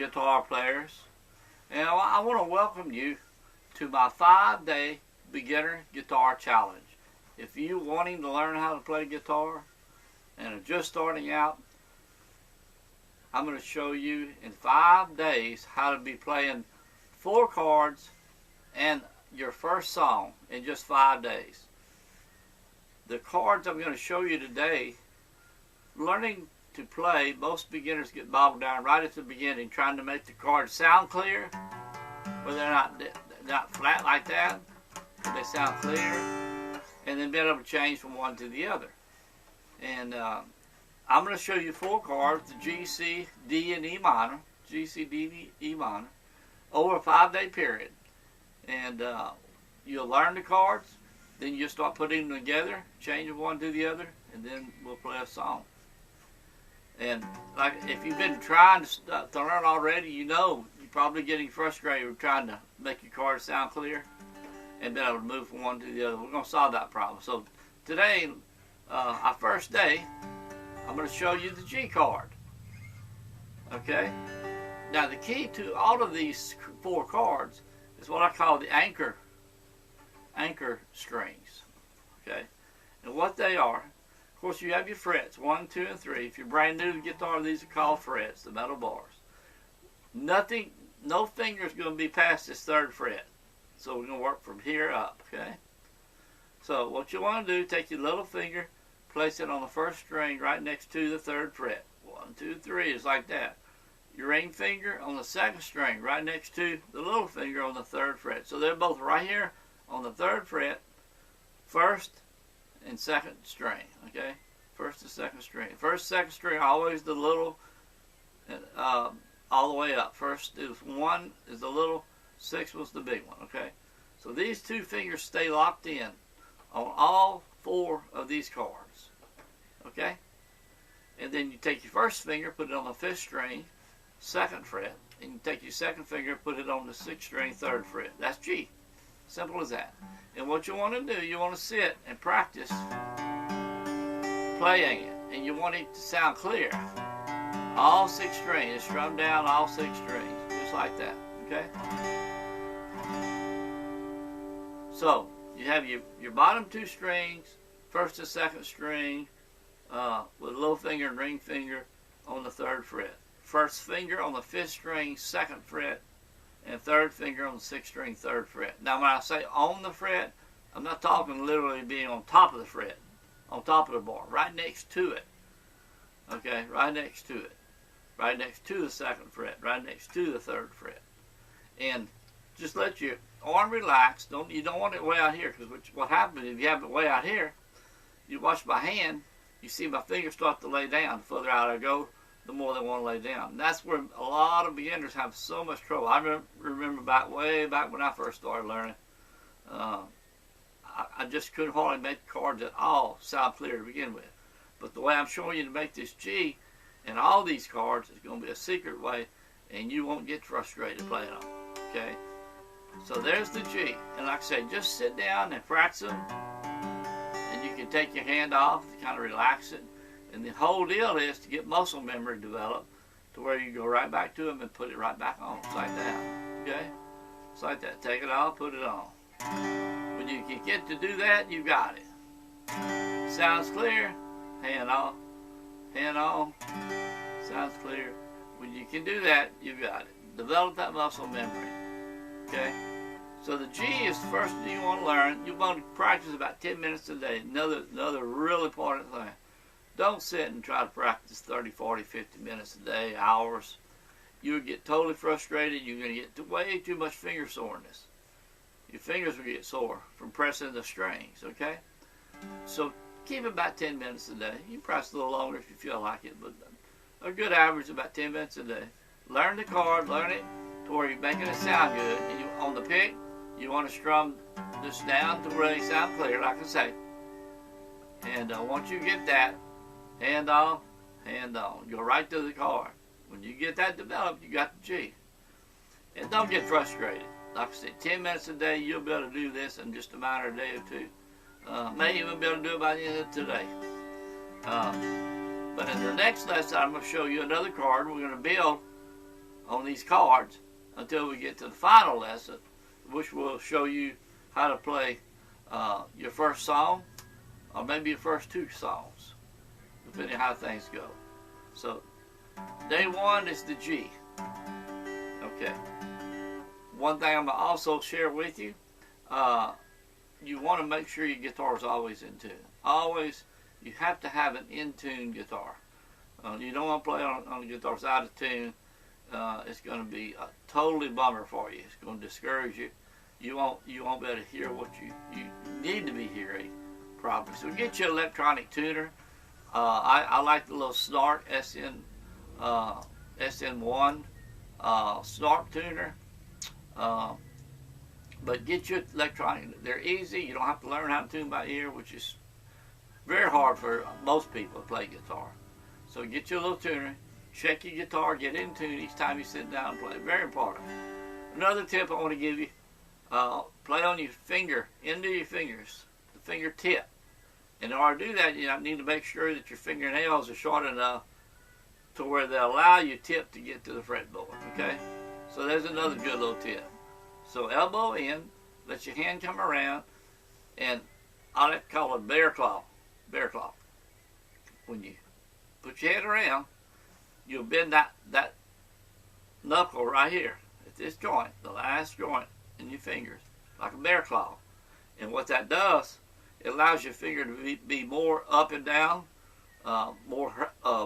guitar players, and I want to welcome you to my 5-day beginner guitar challenge. If you wanting to learn how to play guitar and are just starting out, I'm going to show you in 5 days how to be playing 4 chords and your first song in just 5 days. The chords I'm going to show you today, learning to play, most beginners get bogged down right at the beginning trying to make the chords sound clear, where they're not flat like that, but they sound clear, and then being able to change from one to the other. And I'm going to show you 4 chords, the G, C, D, and E minor, G, C, D, E minor, over a 5-day period. And you'll learn the chords, then you'll start putting them together, change from one to the other, and then we'll play a song. And like if you've been trying to learn already, you know you're probably getting frustrated with trying to make your chords sound clear and be able to move from one to the other. We're going to solve that problem. So today, our first day, I'm going to show you the G chord. Okay? Now the key to all of these 4 chords is what I call the anchor strings. Okay? And what they are, of course you have your frets, 1, 2, and 3. If you're brand new to guitar, these are called frets, the metal bars. No finger is going to be past this 3rd fret. So we're going to work from here up, okay? So what you want to do, take your little finger, place it on the 1st string right next to the 3rd fret. 1, 2, 3 is like that. Your ring finger on the 2nd string right next to the little finger on the 3rd fret. So they're both right here on the 3rd fret, 1st and 2nd string, okay? 1st and 2nd string. 1st, 2nd string, always the little, all the way up. 1st is 1 is the little, 6 was the big one, okay? So these 2 fingers stay locked in on all 4 of these chords, okay? And then you take your 1st finger, put it on the 5th string, 2nd fret, and you take your 2nd finger, put it on the 6th string, 3rd fret. That's G. Simple as that. And what you want to do, you want to sit and practice playing it, and you want it to sound clear. All 6 strings, strum down all 6 strings, just like that, okay? So you have your bottom 2 strings, 1st and 2nd string, with little finger and ring finger on the 3rd fret. 1st finger on the 5th string, 2nd fret, and 3rd finger on the 6th string, 3rd fret. Now when I say on the fret, I'm not talking literally being on top of the fret, on top of the bar, right next to it. Okay, right next to it. Right next to the 2nd fret, right next to the 3rd fret. And just let your arm relax. You don't want it way out here, because what happens if you have it way out here, you watch my hand, you see my fingers start to lay down. The further out I go, the more they want to lay down. And that's where a lot of beginners have so much trouble. I remember way back when I first started learning, I just couldn't hardly make the chords at all sound clear to begin with. But the way I'm showing you to make this G and all these chords is going to be a secret way, and you won't get frustrated playing them. Okay? So there's the G. And like I said, just sit down and practice them. And you can take your hand off to kind of relax it. And the whole deal is to get muscle memory developed to where you go right back to them and put it right back on. It's like that. Okay? It's like that. Take it off, put it on. When you can get to do that, you got it. Sounds clear? Hand off. Hand on. Sounds clear. When you can do that, you got it. Develop that muscle memory. Okay? So the G is the first thing you want to learn. You want to practice about 10 minutes a day. Another really important thing. Don't sit and try to practice 30, 40, 50 minutes a day, hours. You'll get totally frustrated. You're going to get way too much finger soreness. Your fingers will get sore from pressing the strings, okay? So keep it about 10 minutes a day. You can practice a little longer if you feel like it, but a good average about 10 minutes a day. Learn the chord, learn it to where you're making it sound good. And on the pick, you want to strum this down to where they sound clear, like I say. And once you get that, hand off, hand on. Go right to the chord. When you get that developed, you got the G. And don't get frustrated. Like I said, 10 minutes a day, you'll be able to do this in just a matter of a day or two. May even be able to do it by the end of today. But in the next lesson, I'm going to show you another chord. We're going to build on these cards until we get to the final lesson, which will show you how to play your first song, or maybe your first 2 songs, depending on how things go. So, day 1 is the G. Okay. One thing I'm going to also share with you, you want to make sure your guitar is always in tune. Always, you have to have an in-tune guitar. You don't want to play on a guitar that's out of tune. It's going to be a totally bummer for you. It's going to discourage you. You won't be able to hear what you need to be hearing properly. So get you an electronic tuner. I like the little Snart SN1 Snart tuner. But get you electronic. They're easy. You don't have to learn how to tune by ear, which is very hard for most people to play guitar. So get you a little tuner. Check your guitar. Get in tune each time you sit down and play. Very important. Another tip I want to give you. Play on your finger, into your fingers, the fingertip. In order to do that, you need to make sure that your fingernails are short enough to where they allow your tip to get to the fretboard, okay? So there's another good little tip. So elbow in, let your hand come around, and I like to call it bear claw. Bear claw. When you put your hand around, you'll bend that knuckle right here at this joint, the last joint in your fingers, like a bear claw. And what that does, it allows your finger to be more up and down, more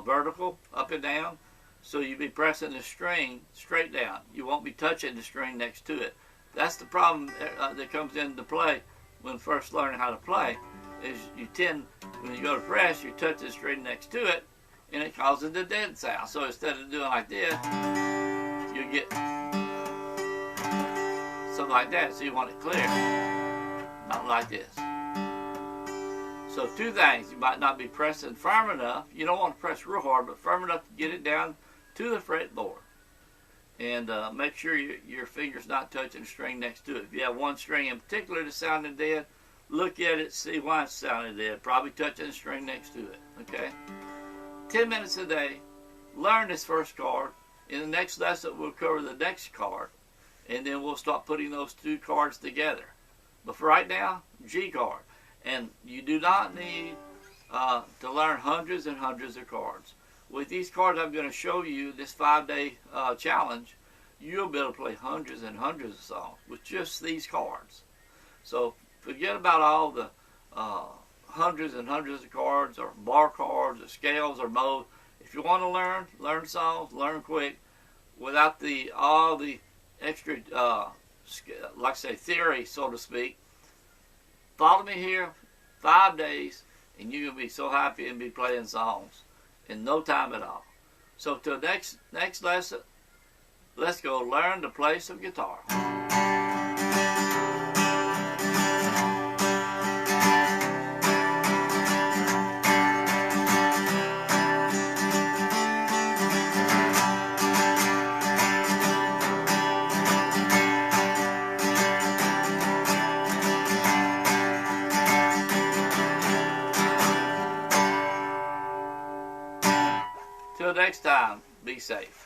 vertical, up and down. So you'll be pressing the string straight down. You won't be touching the string next to it. That's the problem that comes into play when first learning how to play, is you tend, when you go to press, you touch the string next to it, and it causes the dead sound. So instead of doing like this, you get something like that. So you want it clear, not like this. So 2 things. You might not be pressing firm enough. You don't want to press real hard, but firm enough to get it down to the fretboard. And make sure your finger's not touching the string next to it. If you have one string in particular that's sounding dead, look at it, see why it's sounding dead. Probably touching the string next to it, okay? 10 minutes a day. Learn this first chord. In the next lesson, we'll cover the next chord, and then we'll start putting those 2 chords together. But for right now, G chord. And you do not need to learn hundreds and hundreds of chords. With these chords I'm going to show you, this 5-day challenge, you'll be able to play hundreds and hundreds of songs with just these chords. So forget about all the hundreds and hundreds of chords, or bar chords, or scales, or modes. If you want to learn songs, learn quick, without all the extra, like I say, theory, so to speak. Follow me here, 5 days, and you're going to be so happy and be playing songs in no time at all. So till next lesson, let's go learn to play some guitar. Till next time, be safe.